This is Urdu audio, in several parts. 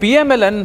PMLN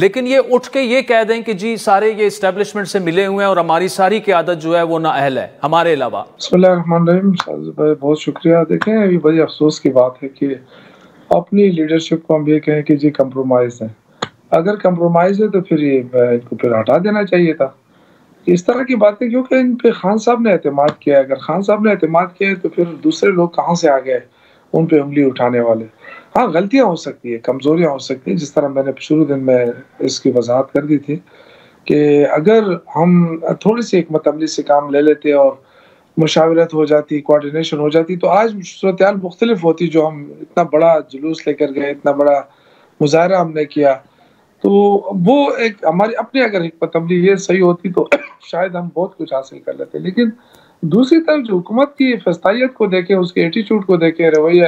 لیکن یہ اٹھ کے یہ کہہ دیں کہ جی سارے یہ اسٹیبلشمنٹ سے ملے ہوئے ہیں اور ہماری ساری قیادت جو ہے وہ نااہل ہے ہمارے علاوہ. بسم اللہ الرحمن الرحیم. بہت شکریہ. دیکھیں یہ بڑی افسوس کی بات ہے کہ اپنی لیڈرشپ کو ہم یہ کہیں کہ جی کمپرومائز ہے. اگر کمپرومائز ہے تو پھر یہ ان کو پھر ہٹا دینا چاہیے تھا. اس طرح کی باتیں کیونکہ ان پہ خان صاحب نے اعتماد کیا ہے. اگر خان صاحب نے اعتماد کیا ہے تو پھر دوسرے لوگ کہاں سے آ گئے ان پہ انگلی اٹھانے والے. ہاں غلطیاں ہو سکتی ہیں, کمزوریاں ہو سکتی ہیں, جس طرح میں نے شروع دن میں اس کی وضاحت کر دی تھی کہ اگر ہم تھوڑی سی حکمت عملی سے کام لے لیتے اور مشاورت ہو جاتی, کوارڈینیشن ہو جاتی, تو آج صورتحال مختلف ہوتی. جو ہم اتنا بڑا جلوس لے کر گئے, اتنا بڑا مظاہرہ ہم نے کیا, تو وہ ایک ہماری اپنی اگر حکمت عملی یہ صحیح ہوتی تو شاید ہم بہت کچھ حاصل کر لیتے. لیکن دوسری طرف جو حکومت کی فستائیت کو دیکھیں, اس کے ایٹیچیوڈ کو دیکھیں, رویہ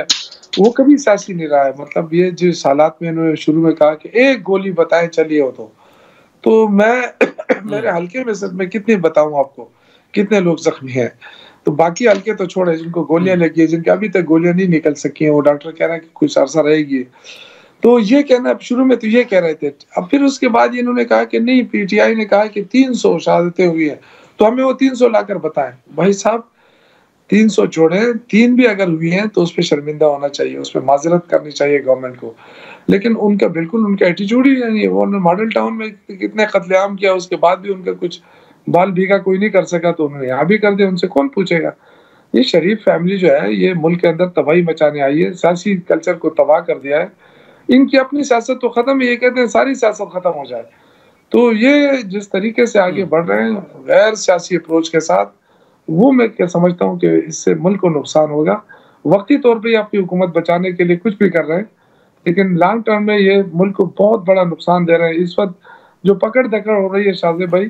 وہ کبھی سیاسی نہیں رہا ہے. مطلب یہ جس حالات میں انہوں نے شروع میں کہا کہ ایک گولی بتائیں چلیے ہو تو میں میرے حلقے میں سب میں کتنے بتاؤں آپ کو کتنے لوگ زخمی ہیں. تو باقی حلقے تو چھوڑے جن کو گولیاں لگی ہیں, جن کے ابھی تک گولیاں نہیں نکل سکی ہیں, وہ ڈاکٹر کہہ رہے ہیں کہ کچھ عرصہ رہے گی. تو یہ کہنا شروع میں تو یہ کہہ رہے تھے. اب پھر اس کے بعد انہوں نے کہا کہ نہیں, پی ٹی آئی نے کہا کہ 300 شہادتیں ہوئی ہیں تو ہمیں وہ 300 لا کر بتائیں. بھائی صاحب 300 چھوڑیں, 3 بھی اگر ہوئی ہیں تو اس پہ شرمندہ ہونا چاہیے, اس پہ معذرت کرنی چاہیے گورنمنٹ کو. لیکن ان کا بالکل ان کا ایٹیچیوڈ ہی نہیں ہے. وہ ماڈل ٹاؤن میں کتنے قتل عام کیا, اس کے بعد بھی ان کا کچھ بال بھیگا کوئی نہیں کر سکا, تو انہوں نے یہاں بھی کر دیا. ان سے کون پوچھے گا؟ یہ شریف فیملی جو ہے یہ ملک کے اندر تباہی مچانے آئی ہے, سیاسی کلچر کو تباہ کر دیا ہے. ان کی اپنی سیاست تو ختم ہے, یہ کہتے ہیں ساری سیاست ختم ہو جائے. تو یہ جس طریقے سے آگے بڑھ رہے ہیں غیر سیاسی اپروچ کے ساتھ, وہ میں کیا سمجھتا ہوں کہ اس سے ملک کو نقصان ہوگا. وقتی طور پہ یہ اپنی حکومت بچانے کے لیے کچھ بھی کر رہے ہیں, لیکن لانگ ٹرم میں یہ ملک کو بہت بڑا نقصان دے رہے ہیں. اس وقت جو پکڑ دکڑ ہو رہی ہے شاذیب بھائی,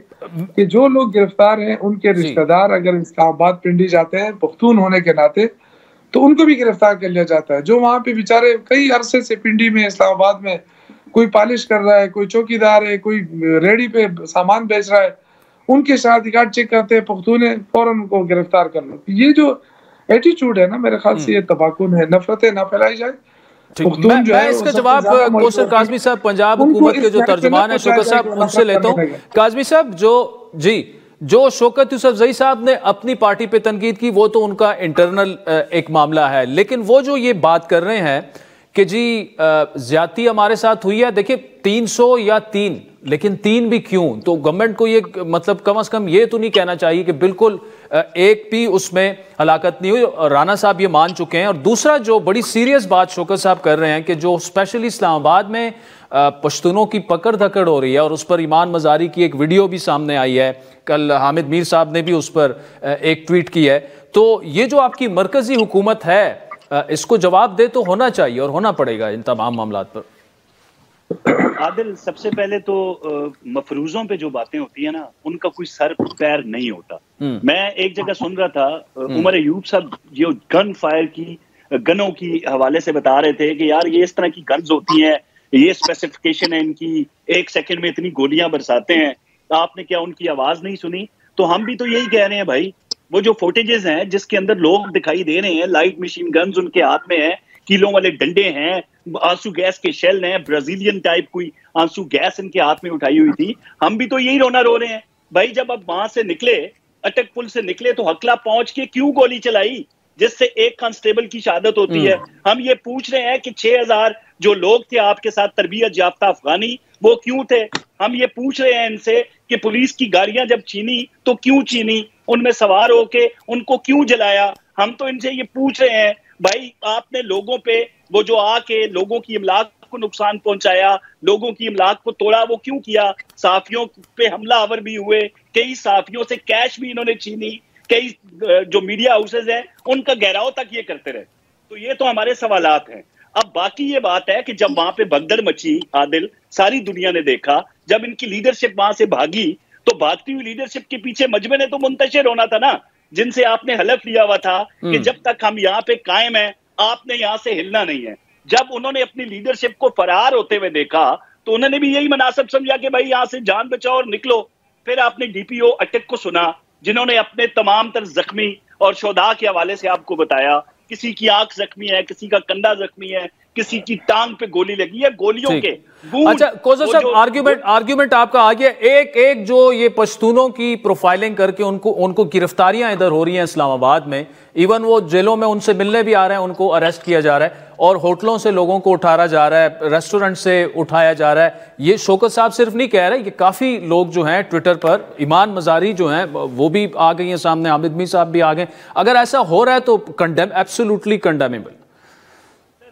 کہ جو لوگ گرفتار ہیں ان کے رشتہ دار اگر اسلام آباد پنڈی جاتے ہیں پختون ہونے کے ناطے, تو ان کو بھی گرفتار کر لیا جاتا ہے. جو وہاں پہ بیچارے کئی عرصے سے پنڈی میں اسلام آباد میں کوئی پالش کر رہا ہے, کوئی چوکی دار ہے, کوئی ریڑی پہ سامان بیچ رہا ہے, ان کے شناختی کارڈ چیک کرتے ہیں پختون ہیں, فوراً ان کو گرفتار کر لو. یہ جو ایٹیچیوڈ ہے نا, میرے خیال سے یہ تباکن ہے. نفرتیں نہ پھیلائی جائے. میں اس کا جواب کوثر کاظمی صاحب پنجاب حکومت کے جو ترجمان ہیں شوکت صاحب ان سے لیتا ہوں. کاظمی صاحب جو شوکت یوسفزئی صاحب نے اپنی پارٹی پہ تنقید کی وہ تو ان کا انٹرنل ایک معاملہ ہے, لیکن وہ جو یہ بات کر رہے ہیں کہ جی زیادتی ہمارے ساتھ ہوئی ہے, دیکھیں 300 یا 3, لیکن 3 بھی کیوں, تو گورنمنٹ کو یہ مطلب کم از کم یہ تو نہیں کہنا چاہیے کہ بالکل ایک بھی اس میں ہلاکت نہیں ہوئی. رانا صاحب یہ مان چکے ہیں. اور دوسرا جو بڑی سیریس بات شوکت صاحب کر رہے ہیں کہ جو اسپیشلی اسلام آباد میں پشتونوں کی پکڑ دھکڑ ہو رہی ہے, اور اس پر ایمان مزاری کی ایک ویڈیو بھی سامنے آئی ہے, کل حامد میر صاحب نے بھی اس پر ایک ٹویٹ کی ہے. تو یہ جو آپ کی مرکزی حکومت ہے اس کو جواب دے تو ہونا چاہیے اور ہونا پڑے گا ان تمام معاملات پر. عادل, سب سے پہلے تو مفروضوں پہ جو باتیں ہوتی ہیں نا, ان کا کوئی سر پیر نہیں ہوتا. میں ایک جگہ سن رہا تھا, عمر ایوب صاحب جو گن فائر کی گنوں کی حوالے سے بتا رہے تھے کہ یار یہ اس طرح کی گنز ہوتی ہیں, یہ اسپیسیفکیشن ہے ان کی, 1 سیکنڈ میں اتنی گولیاں برساتے ہیں. آپ نے کیا ان کی آواز نہیں سنی؟ تو ہم بھی تو یہی کہہ رہے ہیں بھائی, وہ جو فوٹیجز ہیں جس کے اندر لوگ دکھائی دے رہے ہیں, لائٹ مشین گنز ان کے ہاتھ میں ہیں, کیلوں والے ڈنڈے ہیں, آنسو گیس کے شیل ہیں, برازیلین ٹائپ کوئی آنسو گیس ان کے ہاتھ میں اٹھائی ہوئی تھی. ہم بھی تو یہی رونا رو رہے ہیں بھائی. جب اب وہاں سے نکلے, اٹک پل سے نکلے, تو ہکلا پہنچ کے کیوں گولی چلائی جس سے ایک کانسٹیبل کی شہادت ہوتی ہے؟ ہم یہ پوچھ رہے ہیں کہ 6000 جو لوگ تھے آپ کے ساتھ تربیت یافتہ افغانی, وہ کیوں تھے؟ ہم یہ پوچھ رہے ہیں ان سے کہ پولیس کی گاڑیاں جب چھینی تو کیوں چھینی, ان میں سوار ہو کے ان کو کیوں جلایا؟ ہم تو ان سے یہ پوچھ رہے ہیں بھائی, آپ نے لوگوں پہ وہ جو آ کے لوگوں کی املاک کو نقصان پہنچایا, لوگوں کی املاک کو توڑا, وہ کیوں کیا؟ صحافیوں پہ حملہ آور بھی ہوئے, کئی صحافیوں سے کیش بھی انہوں نے چھینی, کئی جو میڈیا ہاؤسز ہیں ان کا گھیراؤ تک یہ کرتے رہے. تو یہ تو ہمارے سوالات ہیں. اب باقی یہ بات ہے کہ جب وہاں پہ بھگدڑ مچی عادل, ساری دنیا نے دیکھا, جب ان کی لیڈرشپ وہاں سے بھاگی, تو بھاگتی ہوئی لیڈرشپ کے پیچھے مجمع نے تو منتشر ہونا تھا نا, جن سے آپ نے حلف لیا ہوا تھا کہ جب تک ہم یہاں پہ قائم ہیں آپ نے یہاں سے ہلنا نہیں ہے. جب انہوں نے اپنی لیڈرشپ کو فرار ہوتے ہوئے دیکھا تو انہوں نے بھی یہی مناسب سمجھا کہ بھائی یہاں سے جان بچاؤ اور نکلو. پھر آپ نے ڈی پی او اٹک کو سنا, جنہوں نے اپنے تمام تر زخمی اور شہداء کے حوالے سے آپ کو بتایا, کسی کی آنکھ زخمی ہے, کسی کا کندھا زخمی ہے, کسی کی ٹانگ پہ گولی لگی ہے، گولیوں کے اچھا کوثر صاحب آرگیومنٹ آپ کا آگیا، ایک جو یہ پشتونوں کی پروفائلنگ کر کے ان کو گرفتاریاں ادھر ہو رہی ہیں اسلام آباد میں، ایون وہ جیلوں میں ان سے ملنے بھی آ رہے ہیں، ان کو اریسٹ کیا جا رہا ہے، اور ہوٹلوں سے لوگوں کو اٹھایا جا رہا ہے، ریسٹورنٹ سے اٹھایا جا رہا ہے. یہ شوکت صاحب صرف نہیں کہہ رہے، یہ کافی لوگ جو ہیں ٹویٹر پر، ایمان مزاری جو ہیں وہ بھی آ گئی ہیں سامنے، حامد میر صاحب بھی آ گئے. اگر ایسا ہو رہا ہے تو ایبسولوٹلی کنڈیمیبل.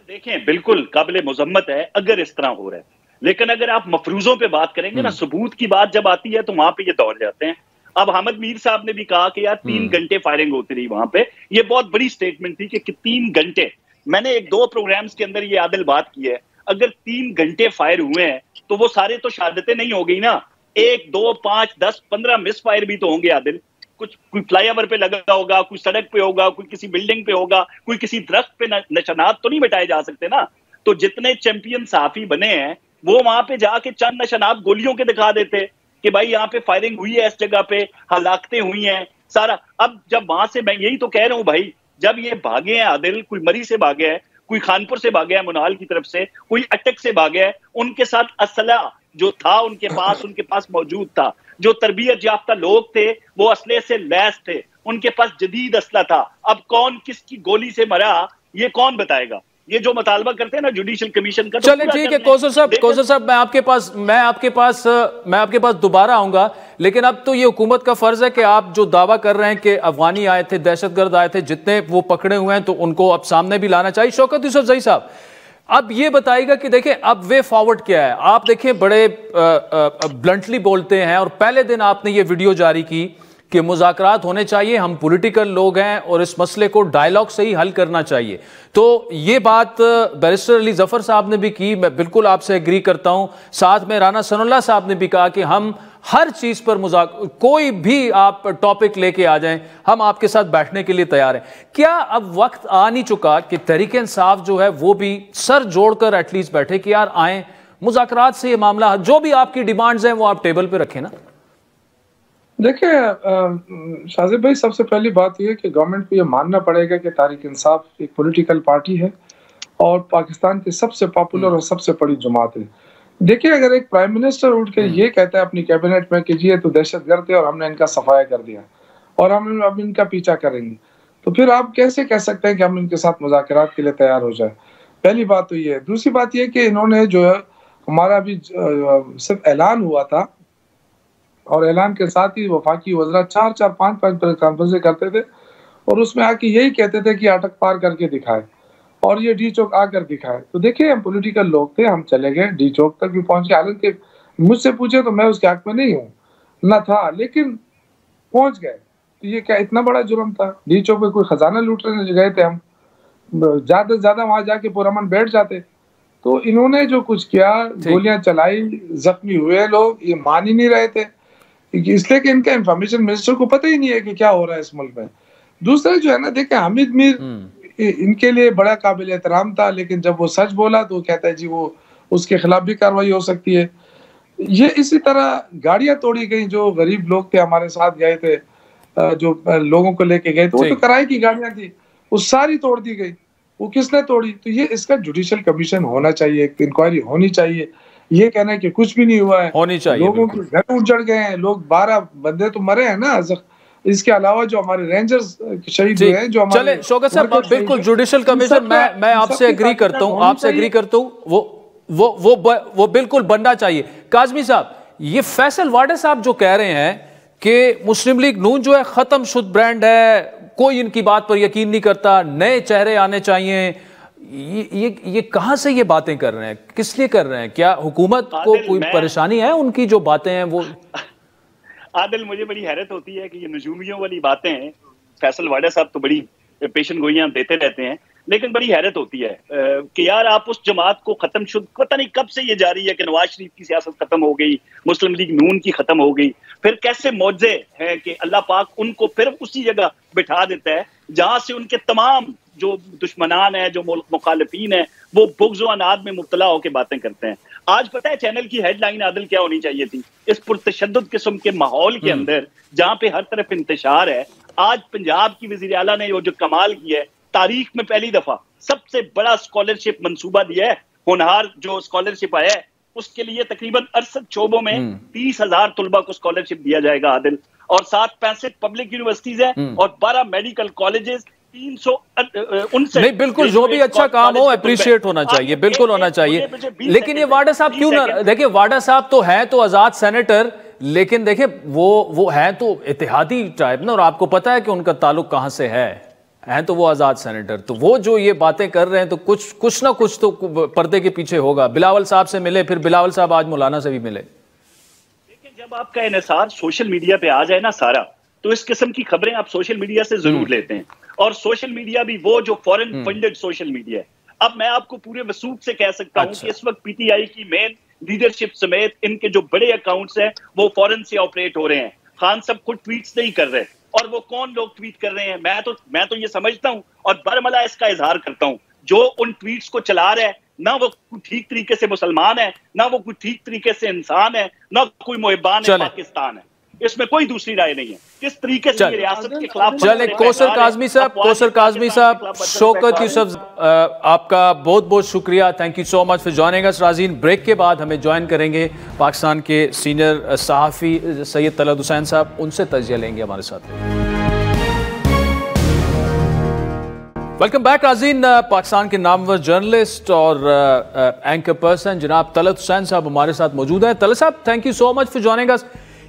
دیکھیں بالکل قابل مذمت ہے اگر اس طرح ہو رہا ہے، لیکن اگر آپ مفروضوں پہ بات کریں گے نا، ثبوت کی بات جب آتی ہے تو وہاں پہ یہ دوڑ جاتے ہیں. اب حامد میر صاحب نے بھی کہا کہ یار 3 گھنٹے فائرنگ ہوتی رہی وہاں پہ، یہ بہت بڑی سٹیٹمنٹ تھی کہ 3 گھنٹے. میں نے 1-2 پروگرامز کے اندر یہ عادل بات کی ہے، اگر 3 گھنٹے فائر ہوئے ہیں تو وہ سارے تو شہادتیں نہیں ہو گئی نا، 1 2 5 10 15 مس فائر بھی تو ہوں گے عادل. کوئی فلائی اوور پہ لگا ہوگا، کوئی سڑک پہ ہوگا، کوئی کسی بلڈنگ پہ ہوگا، کوئی کسی درخت پہ نشانات تو نہیں مٹائے جا سکتے نا. تو جتنے چیمپئن صحافی بنے ہیں وہ وہاں پہ جا کے چند نشانات گولیوں کے دکھا دیتے کہ بھائی یہاں پہ فائرنگ ہوئی ہے، اس جگہ پہ ہلاکتیں ہوئی ہیں سارا. اب جب وہاں سے میں یہی تو کہہ رہا ہوں بھائی، جب یہ بھاگے ہیں عادل، کوئی مری سے بھاگے ہے، کوئی خانپور سے بھاگے ہے منال کی طرف سے، کوئی اٹک سے بھاگے ہے، ان کے ساتھ اسلحہ جو تھا ان کے پاس موجود تھا. جو تربیت یافتہ لوگ تھے وہ اسلحے سے لیس تھے، ان کے پاس جدید اسلحہ تھا. اب کون کس کی گولی سے مرا یہ کون بتائے گا؟ یہ جو مطالبہ کرتے ہیں نا جوڈیشل کمیشن کا. چلیں ٹھیک ہے کوثر صاحب میں آپ کے پاس دوبارہ آؤں گا، لیکن اب تو یہ حکومت کا فرض ہے کہ آپ جو دعویٰ کر رہے ہیں کہ افغانی آئے تھے، دہشت گرد آئے تھے، جتنے وہ پکڑے ہوئے ہیں تو ان کو اب سامنے بھی لانا چاہیے. شوکت یوسفزئی صاحب اب یہ بتائیے گا کہ دیکھیں اب وے فارورڈ کیا ہے. آپ دیکھیں بڑے بلنٹلی بولتے ہیں، اور پہلے دن آپ نے یہ ویڈیو جاری کی کہ مذاکرات ہونے چاہیے، ہم پولیٹیکل لوگ ہیں اور اس مسئلے کو ڈائیلاگ سے ہی حل کرنا چاہیے. تو یہ بات بیرسٹر علی ظفر صاحب نے بھی کی، میں بالکل آپ سے ایگری کرتا ہوں. ساتھ میں رانا ثناء اللہ صاحب نے بھی کہا کہ ہم ہر چیز پر کوئی بھی آپ ٹاپک لے کے آ جائیں، ہم آپ کے ساتھ بیٹھنے کے لیے تیار ہیں. کیا اب وقت آ نہیں چکا کہ تحریک انصاف جو ہے وہ بھی سر جوڑ کر ایٹ لیسٹ بیٹھے کہ یار آئیں مذاکرات سے یہ معاملہ، جو بھی آپ کی ڈیمانڈز ہیں وہ آپ ٹیبل پہ رکھیں نا؟ دیکھیں شاذب بھائی، سب سے پہلی بات یہ ہے کہ گورنمنٹ کو یہ ماننا پڑے گا کہ تحریک انصاف ایک پولیٹیکل پارٹی ہے اور پاکستان کی سب سے پاپولر اور سب سے بڑی جماعت ہے. دیکھیں اگر ایک پرائم منسٹر اٹھ کے یہ کہتا ہے اپنی کیبنٹ میں کہ جی یہ تو دہشت گرد ہے اور ہم نے ان کا صفایا کر دیا اور ہم اب ان کا پیچھا کریں گے، تو پھر آپ کیسے کہہ سکتے ہیں کہ ہم ان کے ساتھ مذاکرات کے لیے تیار ہو جائیں؟ پہلی بات تو یہ ہے. دوسری بات یہ کہ انہوں نے جو ہے ہمارا بھی صرف اعلان ہوا تھا، اور اعلان کے ساتھ ہی وفاقی وزراء 4-5 کانفرنسیں کرتے تھے اور اس میں آ کے یہی کہتے تھے کہ اٹک پار کر کے دکھائے اور یہ ڈی چوک آ کر دکھائے. تو دیکھیں ہم پولیٹیکل لوگ تھے، ہم چلے گئے ڈی چوک تک بھی پہنچ گئے. حالانکہ مجھ سے پوچھے تو میں اس کے حق میں نہیں ہوں نہ تھا، لیکن پہنچ گئے. تو یہ کیا اتنا بڑا جرم تھا؟ ڈی چوک پہ کوئی خزانہ لوٹنے گئے تھے، ہم زیادہ سے زیادہ وہاں جا کے پرامن بیٹھ جاتے. تو انہوں نے جو کچھ کیا، گولیاں چلائی، زخمی ہوئے لوگ، یہ مان ہی نہیں رہے تھے، اس لیے کہ ان کا انفارمیشن منسٹر کو پتہ ہی نہیں ہے کہ کیا ہو رہا ہے اس ملک میں. دوسرا جو ہے نا، دیکھیں حامد میر ان کے لیے بڑا قابل احترام تھا، لیکن جب وہ سچ بولا تو وہ کہتا ہے جی وہ اس کے خلاف بھی کارروائی ہو سکتی ہے. یہ اسی طرح گاڑیاں توڑی گئیں، جو غریب لوگ تھے ہمارے ساتھ گئے تھے، جو لوگوں کو لے کے گئے تھے، وہ تو کرائے کی گاڑیاں تھی، وہ ساری توڑ دی گئی. وہ کس نے توڑی؟ تو یہ اس کا جوڈیشل کمیشن ہونا چاہیے، ایک انکوائری ہونی چاہیے. یہ کہنا ہے کہ کچھ بھی نہیں ہوا ہے، ہونی چاہیے. لوگوں کے گھر اجڑ گئے ہیں، لوگ 12 بندے تو مرے ہیں نا. اس کے علاوہ جو ہمارے رینجرز شہید ہوئے ہیں، جو ہمارے... چلیں شوکت صاحب بالکل جوڈیشل کمیشن میں آپ سے ایگری کرتا ہوں، وہ بالکل بننا چاہیے. کاظمی صاحب، یہ فیصل واڈا صاحب جو کہہ رہے ہیں کہ مسلم لیگ نون جو ہے ختم شد برانڈ ہے، کوئی ان کی بات پر یقین نہیں کرتا، نئے چہرے آنے چاہیے، یہ کہاں سے یہ باتیں کر رہے ہیں؟ کس لیے کر رہے ہیں؟ کیا حکومت کو کوئی پریشانی ہے ان کی جو باتیں ہیں وہ؟ عادل، مجھے بڑی حیرت ہوتی ہے کہ یہ نجومیوں والی باتیں ہیں. فیصل واڈا صاحب تو بڑی پیشن گوئیاں دیتے رہتے ہیں، لیکن بڑی حیرت ہوتی ہے کہ یار آپ اس جماعت کو ختم شد، پتہ نہیں کب سے یہ جاری ہے کہ نواز شریف کی سیاست ختم ہو گئی، مسلم لیگ نون کی ختم ہو گئی. پھر کیسے معجزے ہیں کہ اللہ پاک ان کو پھر اسی جگہ بٹھا دیتا ہے جہاں سے ان کے تمام جو دشمنان ہیں، جو مخالفین ہیں، وہ بغض و عناد میں مبتلا ہو کے باتیں کرتے ہیں. آج پتہ ہے چینل کی ہیڈ لائن عادل کیا ہونی چاہیے تھی؟ اس پرتشدد قسم کے ماحول کے اندر جہاں پہ ہر طرف انتشار ہے، آج پنجاب کی وزیر اعلیٰ نے جو کمال کیا ہے، تاریخ میں پہلی دفعہ سب سے بڑا اسکالرشپ منصوبہ دیا ہے ہونہار جو اسکالرشپ آیا ہے اس کے لیے تقریباً 68 شعبوں میں 30,000 طلبہ کو اسکالرشپ دیا جائے گا عادل, اور 65 پبلک یونیورسٹیز ہیں اور 12 میڈیکل کالجز, 359. نہیں بالکل, جو بھی اچھا کام ہو اپریشیٹ ہونا چاہیے, بالکل ہونا چاہیے. لیکن یہ واڈا صاحب کیوں نہ, دیکھیں واڈا صاحب تو ہیں تو آزاد سینیٹر, لیکن دیکھیں وہ ہیں تو اتحادی ٹائپ نا, اور آپ کو پتا ہے کہ ان کا تعلق کہاں سے ہے, ہیں تو وہ آزاد سینیٹر. تو وہ جو یہ باتیں کر رہے ہیں تو کچھ نہ کچھ تو پردے کے پیچھے ہوگا. بلاول صاحب سے ملے, پھر بلاول صاحب آج مولانا سے بھی ملے. لیکن جب آپ کا انحصار سوشل میڈیا پہ آ جائے نا سارا, تو اس قسم کی خبریں آپ سوشل میڈیا سے ضرور لیتے ہیں, اور سوشل میڈیا بھی وہ جو فورن فنڈڈ سوشل میڈیا ہے. اب میں آپ کو پورے وثوق سے کہہ سکتا ہوں کہ اس وقت پی ٹی آئی کی مین لیڈرشپ سمیت ان کے جو بڑے اکاؤنٹس ہیں وہ فورن سے آپریٹ ہو رہے ہیں. خان صاحب خود ٹویٹس نہیں کر رہے, اور وہ کون لوگ ٹویٹ کر رہے ہیں میں تو یہ سمجھتا ہوں اور برملا اس کا اظہار کرتا ہوں, جو ان ٹویٹس کو چلا رہا ہے نہ وہ کوئی ٹھیک طریقے سے مسلمان ہے, نہ وہ کوئی ٹھیک طریقے سے انسان ہے, نہ کوئی محبان پاکستان ہے. اس میں کوئی دوسری رائے نہیں ہے. کس طریقے سے یہ ریاست کے خلاف چلیں کوثر کاظمی صاحب, شوکت یوسف, آپ کا بہت بہت شکریہ, thank you so much for joining us. رازین, بریک کے بعد ہمیں جوائن کریں گے پاکستان کے سینئر صحافی سید طلعت حسین صاحب, ان سے تجزیہ لیں گے ہمارے ساتھ. Welcome back رازین. پاکستان کے نامور جرنلسٹ اور اینکر پرسن جناب طلعت حسین صاحب ہمارے ساتھ موجود ہیں. طلعت صاحب, thank you so much for joining us.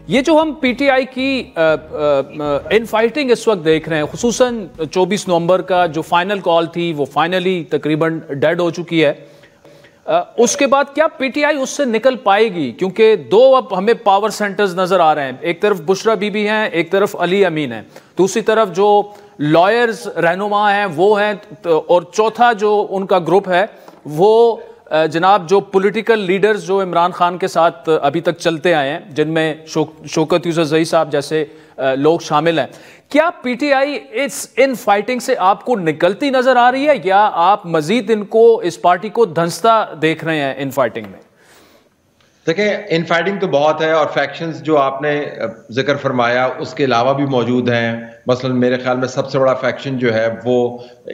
یہ جو ہم پی ٹی آئی کی ان فائٹنگ اس وقت دیکھ رہے ہیں, خصوصاً 24 نومبر کا جو فائنل کال تھی وہ فائنلی تقریباً ڈیڈ ہو چکی ہے, اس کے بعد کیا پی ٹی آئی اس سے نکل پائے گی؟ کیونکہ دو اب ہمیں پاور سینٹرز نظر آ رہے ہیں, ایک طرف بشرا بی بی ہیں, ایک طرف علی امین ہیں, دوسری طرف جو لائرز رہنما ہیں وہ ہیں, اور چوتھا جو ان کا گروپ ہے وہ جناب جو پولیٹیکل لیڈرز جو عمران خان کے ساتھ ابھی تک چلتے آئے ہیں, جن میں شوکت یوسف زئی صاحب جیسے لوگ شامل ہیں. کیا P T I in fighting سے آپ کو نکلتی نظر آ رہی ہے, یا آپ مزید ان کو, اس پارٹی کو دھنستا دیکھ رہے ہیں ان فائٹنگ میں؟ دیکھیں, ان فائٹنگ تو بہت ہے, اور فیکشنز جو آپ نے ذکر فرمایا اس کے علاوہ بھی موجود ہیں. مثلا میرے خیال میں سب سے بڑا فیکشن جو ہے وہ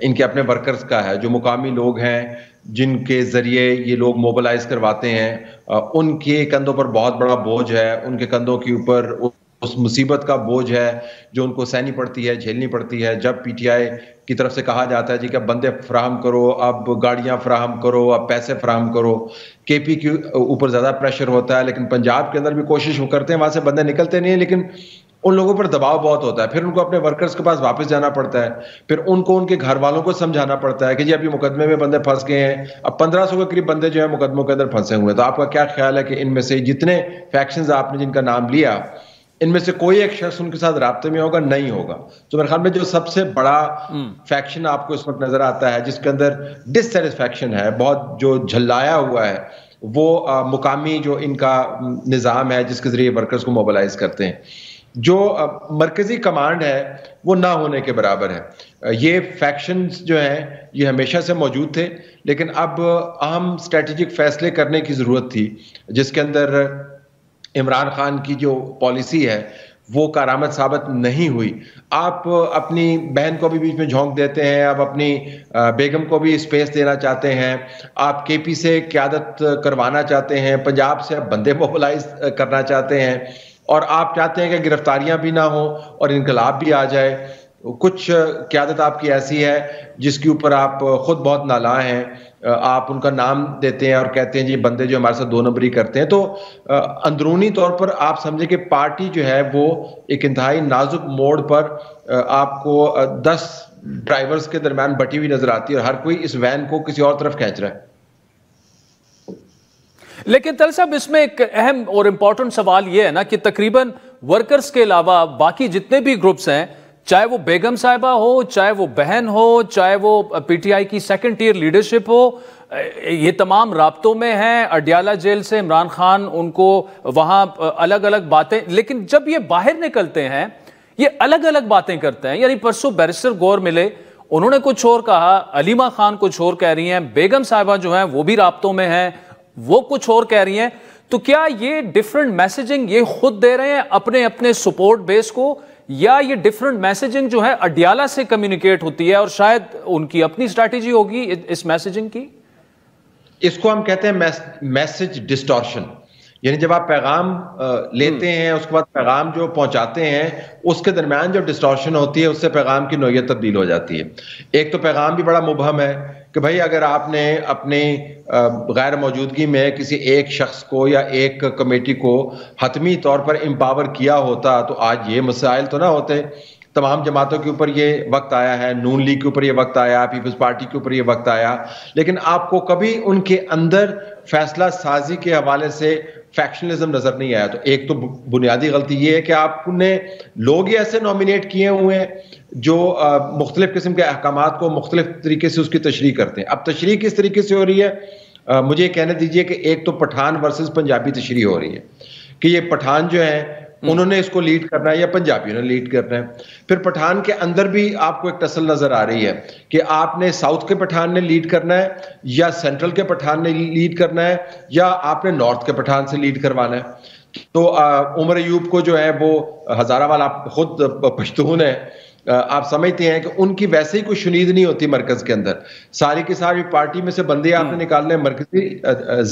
ان کے اپنے ورکرز کا ہے, جو مقامی لوگ ہیں جن کے ذریعے یہ لوگ موبلائز کرواتے ہیں. ان کے کندھوں پر بہت بڑا بوجھ ہے, ان کے کندھوں کے اوپر اس مصیبت کا بوجھ ہے جو ان کو سہنی پڑتی ہے, جھیلنی پڑتی ہے. جب پی ٹی آئی کی طرف سے کہا جاتا ہے جی کہ اب بندے فراہم کرو, اب گاڑیاں فراہم کرو, اب پیسے فراہم کرو, کے پی کے اوپر زیادہ پریشر ہوتا ہے, لیکن پنجاب کے اندر بھی کوشش وہ کرتے ہیں, وہاں سے بندے نکلتے نہیں ہیں, لیکن ان لوگوں پر دباؤ بہت ہوتا ہے. پھر ان کو اپنے ورکرز کے پاس واپس جانا پڑتا ہے, پھر ان کو ان کے گھر والوں کو سمجھانا پڑتا ہے کہ جی اب یہ مقدمے میں بندے پھنس گئے ہیں. اب 1500 کے قریب بندے جو ہیں مقدموں کے اندر پھنسے ہوئے ہیں. تو آپ کا کیا خیال ہے کہ ان میں سے جتنے فیکشنز آپ نے جن کا نام لیا, ان میں سے کوئی ایک شخص ان کے ساتھ رابطے میں ہوگا؟ نہیں ہوگا. تو میرے خیال میں جو سب سے بڑا فیکشن آپ کو اس وقت نظر آتا ہے, جس کے اندر ڈسسیٹسفیکشن ہے, بہت جو جھلایا ہوا ہے, وہ مقامی جو ان کا نظام ہے جس کے ذریعے ورکرز کو موبلائز کرتے ہیں. جو مرکزی کمانڈ ہے وہ نہ ہونے کے برابر ہے. یہ فیکشنز جو ہیں یہ ہمیشہ سے موجود تھے, لیکن اب اہم اسٹریٹجک فیصلے کرنے کی ضرورت تھی, جس کے اندر عمران خان کی جو پالیسی ہے وہ کارآمد ثابت نہیں ہوئی. آپ اپنی بہن کو بھی بیچ میں جھونک دیتے ہیں, آپ اپنی بیگم کو بھی اسپیس دینا چاہتے ہیں, آپ کے پی سے قیادت کروانا چاہتے ہیں, پنجاب سے بندے موبلائز کرنا چاہتے ہیں, اور آپ چاہتے ہیں کہ گرفتاریاں بھی نہ ہوں اور انقلاب بھی آ جائے. کچھ قیادت آپ کی ایسی ہے جس کے اوپر آپ خود بہت نالاں ہیں, آپ ان کا نام دیتے ہیں اور کہتے ہیں جی بندے جو ہمارے ساتھ 2 نمبری کرتے ہیں. تو اندرونی طور پر آپ سمجھیں کہ پارٹی جو ہے وہ ایک انتہائی نازک موڑ پر آپ کو 10 ڈرائیورز کے درمیان بٹی ہوئی نظر آتی ہے, اور ہر کوئی اس وین کو کسی اور طرف کھینچ رہا ہے. لیکن طلعت صاحب, اس میں ایک اہم اور امپورٹنٹ سوال یہ ہے نا کہ تقریباً ورکرز کے علاوہ باقی جتنے بھی گروپس ہیں, چاہے وہ بیگم صاحبہ ہو, چاہے وہ بہن ہو, چاہے وہ پی ٹی آئی کی سیکنڈ ٹیئر لیڈرشپ ہو, یہ تمام رابطوں میں ہیں. اڈیالہ جیل سے عمران خان ان کو وہاں الگ الگ باتیں, لیکن جب یہ باہر نکلتے ہیں یہ الگ الگ باتیں کرتے ہیں. یعنی پرسوں بیرسٹر گور ملے, انہوں نے کچھ اور کہا, علیمہ خان کچھ اور کہہ رہی ہیں, بیگم صاحبہ جو ہیں وہ بھی رابطوں میں ہیں, وہ کچھ اور کہہ رہی ہیں. تو کیا یہ ڈیفرنٹ میسیجنگ یہ خود دے رہے ہیں اپنے اپنے سپورٹ بیس کو، یا یہ ڈیفرنٹ میسیجنگ جو ہے اڈیالہ سے کمیونیکیٹ ہوتی ہے اور شاید ان کی اپنی اسٹریٹجی ہوگی اس میسیجنگ کی؟ اس کو ہم کہتے ہیں میسج ڈسٹورشن. یعنی جب آپ پیغام لیتے ہیں اس کے بعد پیغام جو پہنچاتے ہیں اس کے درمیان جو ڈسٹورشن ہوتی ہے اس سے پیغام کی نوعیت تبدیل ہو جاتی ہے. ایک تو پیغام بھی بڑا مبہم ہے کہ بھائی اگر آپ نے اپنی غیر موجودگی میں کسی ایک شخص کو یا ایک کمیٹی کو حتمی طور پر امپاور کیا ہوتا تو آج یہ مسائل تو نہ ہوتے. تمام جماعتوں کے اوپر یہ وقت آیا ہے، نون لیگ کے اوپر یہ وقت آیا، پیپلز پارٹی کے اوپر یہ وقت آیا، لیکن آپ کو کبھی ان کے اندر فیصلہ سازی کے حوالے سے فیکشنلزم نظر نہیں آیا. تو ایک تو بنیادی غلطی یہ ہے کہ آپ نے لوگ ہی ایسے نومینیٹ کیے ہوئے ہیں جو مختلف قسم کے احکامات کو مختلف طریقے سے اس کی تشریح کرتے ہیں. اب تشریح کس طریقے سے ہو رہی ہے؟ مجھے یہ کہنے دیجئے کہ ایک تو پٹھان ورسز پنجابی تشریح ہو رہی ہے کہ یہ پٹھان جو ہیں انہوں نے اس کو لیڈ کرنا ہے یا پنجابیوں نے لیڈ کرنا ہے. پھر پٹھان کے اندر بھی آپ کو ایک ٹسل نظر آ رہی ہے کہ آپ نے ساؤتھ کے پٹھان نے لیڈ کرنا ہے یا سینٹرل کے پٹھان نے لیڈ کرنا ہے یا آپ نے نارتھ کے پٹھان سے لیڈ کروانا ہے. تو عمر ایوب کو جو ہے وہ ہزارہ والا خود پشتون ہے، آپ سمجھتے ہیں کہ ان کی ویسے ہی کوئی شنید نہیں ہوتی مرکز کے اندر. ساری کی ساری پارٹی میں سے بندے آپ نے نکالنے مرکزی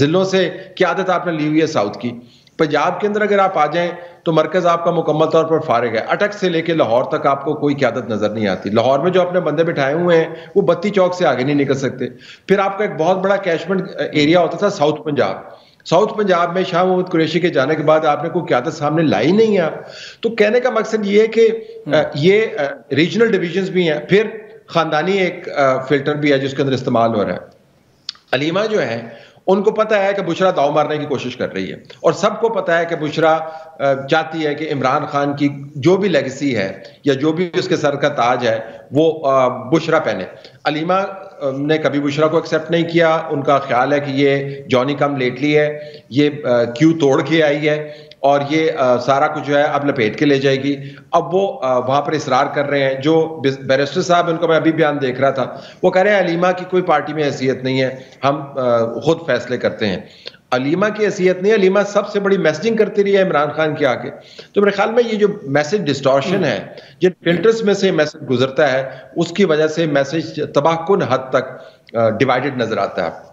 ضلعوں سے قیادت آپ نے لی ہوئی ہے ساؤتھ کی. پنجاب کے اندر اگر آپ آ جائیں تو مرکز آپ کا مکمل طور پر فارغ ہے. اٹک سے لے کے لاہور تک آپ کو کوئی قیادت نظر نہیں آتی. لاہور میں جو اپنے بندے بٹھائے ہوئے ہیں وہ بتی چوک سے آگے نہیں نکل سکتے. پھر آپ کا ایک بہت بڑا کیچمنٹ ایریا ہوتا تھا ساؤتھ پنجاب. ساؤتھ پنجاب میں شاہ محمود قریشی کے جانے کے بعد آپ نے کوئی قیادت سامنے لائی نہیں ہے. تو کہنے کا مقصد یہ ہے کہ یہ ریجنل ڈویژنز بھی ہیں. پھر خاندانی ایک فلٹر بھی ہے جس کے اندر استعمال ہو رہا ہے. علیمہ جو ہے ان کو پتہ ہے کہ بشرا داؤ مارنے کی کوشش کر رہی ہے اور سب کو پتہ ہے کہ بشرا چاہتی ہے کہ عمران خان کی جو بھی لیگیسی ہے یا جو بھی اس کے سر کا تاج ہے وہ بشرا پہنے. علیمہ نے کبھی بشرا کو ایکسیپٹ نہیں کیا. ان کا خیال ہے کہ یہ جونی کم لیٹلی ہے، یہ کیوں توڑ کے آئی ہے اور یہ سارا کچھ جو ہے اب لپیٹ کے لے جائے گی. اب وہ وہاں پر اصرار کر رہے ہیں. جو بیرسٹر صاحب ان کو میں ابھی بیان دیکھ رہا تھا وہ کہہ رہے ہیں علیمہ کی کوئی پارٹی میں حیثیت نہیں ہے، ہم خود فیصلے کرتے ہیں. علیمہ کی حیثیت نہیں ہے. علیمہ سب سے بڑی میسجنگ کرتی رہی ہے عمران خان کے آگے. تو میرے خیال میں یہ جو میسج ڈسٹورشن ہے جن فلٹرز میں سے میسج گزرتا ہے اس کی وجہ سے میسج تباہ کن حد تک ڈیوائیڈڈ نظر آتا ہے.